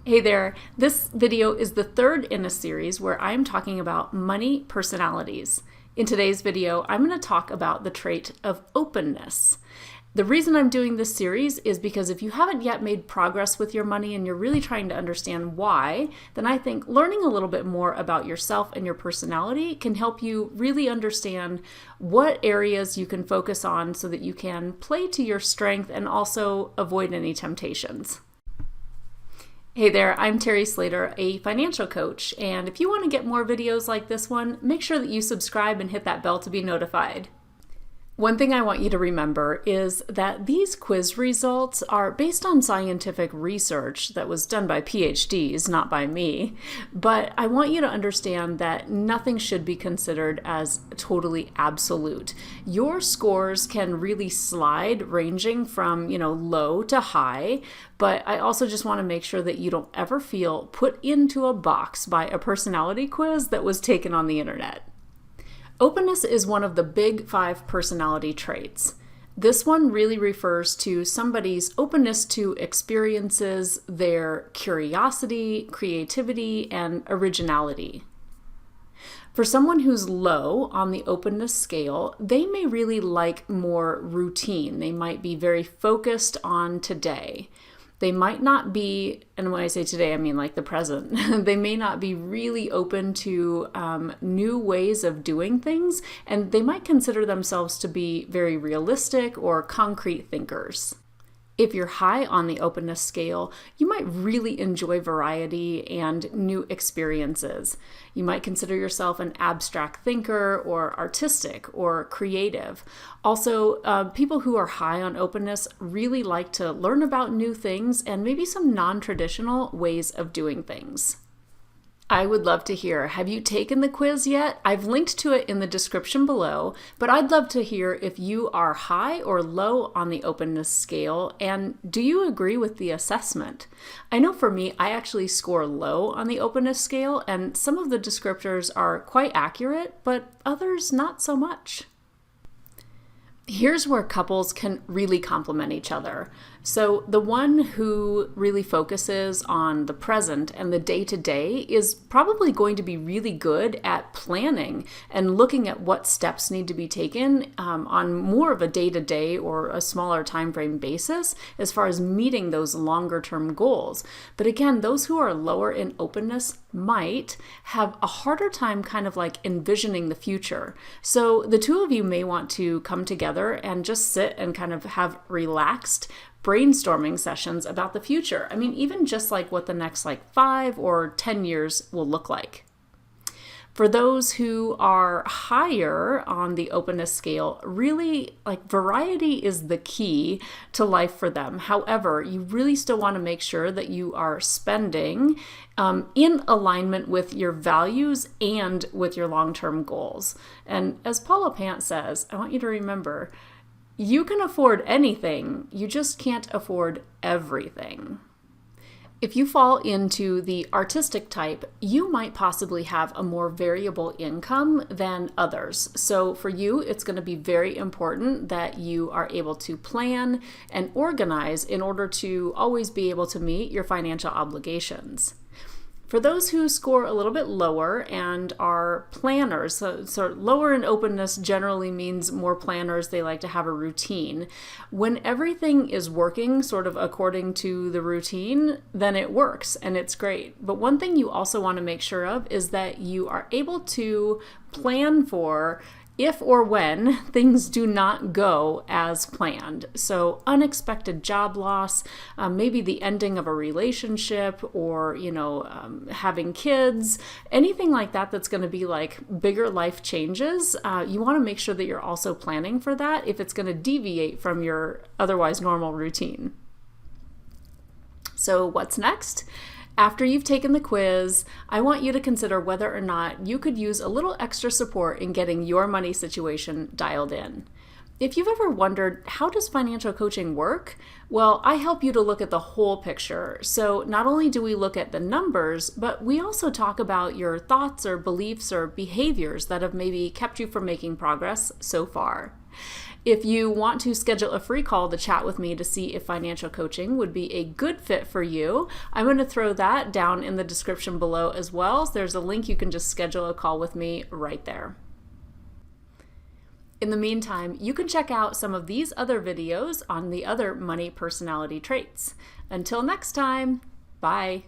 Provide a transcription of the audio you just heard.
Hey there, this video is the third in a series where I'm talking about money personalities. In today's video, I'm going to talk about the trait of openness. The reason I'm doing this series is because if you haven't yet made progress with your money and you're really trying to understand why, then I think learning a little bit more about yourself and your personality can help you really understand what areas you can focus on so that you can play to your strength and also avoid any temptations. Hey there, I'm Terry Slater, a financial coach, and if you want to get more videos like this one, make sure that you subscribe and hit that bell to be notified. One thing I want you to remember is that these quiz results are based on scientific research that was done by PhDs, not by me, but I want you to understand that nothing should be considered as totally absolute. Your scores can really slide ranging from, low to high, but I also just want to make sure that you don't ever feel put into a box by a personality quiz that was taken on the internet. Openness is one of the big 5 personality traits. This one really refers to somebody's openness to experiences, their curiosity, creativity, and originality. For someone who's low on the openness scale, they may really like more routine. They might be very focused on today. They might not be, and when I say today, I mean like the present, they may not be really open to new ways of doing things, and they might consider themselves to be very realistic or concrete thinkers. If you're high on the openness scale, you might really enjoy variety and new experiences. You might consider yourself an abstract thinker or artistic or creative. Also, people who are high on openness really like to learn about new things and maybe some non-traditional ways of doing things. I would love to hear, have you taken the quiz yet? I've linked to it in the description below, but I'd love to hear if you are high or low on the openness scale, and do you agree with the assessment? I know for me, I actually score low on the openness scale, and some of the descriptors are quite accurate, but others not so much. Here's where couples can really complement each other. So the one who really focuses on the present and the day-to-day is probably going to be really good at planning and looking at what steps need to be taken on more of a day-to-day or a smaller time frame basis as far as meeting those longer-term goals. But again, those who are lower in openness might have a harder time kind of like envisioning the future. So the two of you may want to come together and just sit and kind of have relaxed brainstorming sessions about the future. I mean, even just like what the next 5 or 10 years will look like. For those who are higher on the openness scale, really variety is the key to life for them. However, you really still want to make sure that you are spending in alignment with your values and with your long-term goals. And as Paula Pant says, I want you to remember, you can afford anything, you just can't afford everything. If you fall into the artistic type, you might possibly have a more variable income than others. So for you, it's going to be very important that you are able to plan and organize in order to always be able to meet your financial obligations. For those who score a little bit lower and are planners, so lower in openness generally means more planners, they like to have a routine. When everything is working sort of according to the routine, then it works and it's great. But one thing you also want to make sure of is that you are able to plan for if or when things do not go as planned. So unexpected job loss, maybe the ending of a relationship or, having kids, anything like that that's going to be bigger life changes. You want to make sure that you're also planning for that if it's going to deviate from your otherwise normal routine. So what's next? After you've taken the quiz, I want you to consider whether or not you could use a little extra support in getting your money situation dialed in. If you've ever wondered, how does financial coaching work? Well, I help you to look at the whole picture. So not only do we look at the numbers, but we also talk about your thoughts or beliefs or behaviors that have maybe kept you from making progress so far. If you want to schedule a free call to chat with me to see if financial coaching would be a good fit for you, I'm going to throw that down in the description below as well. So there's a link you can just schedule a call with me right there. In the meantime, you can check out some of these other videos on the other money personality traits. Until next time, bye.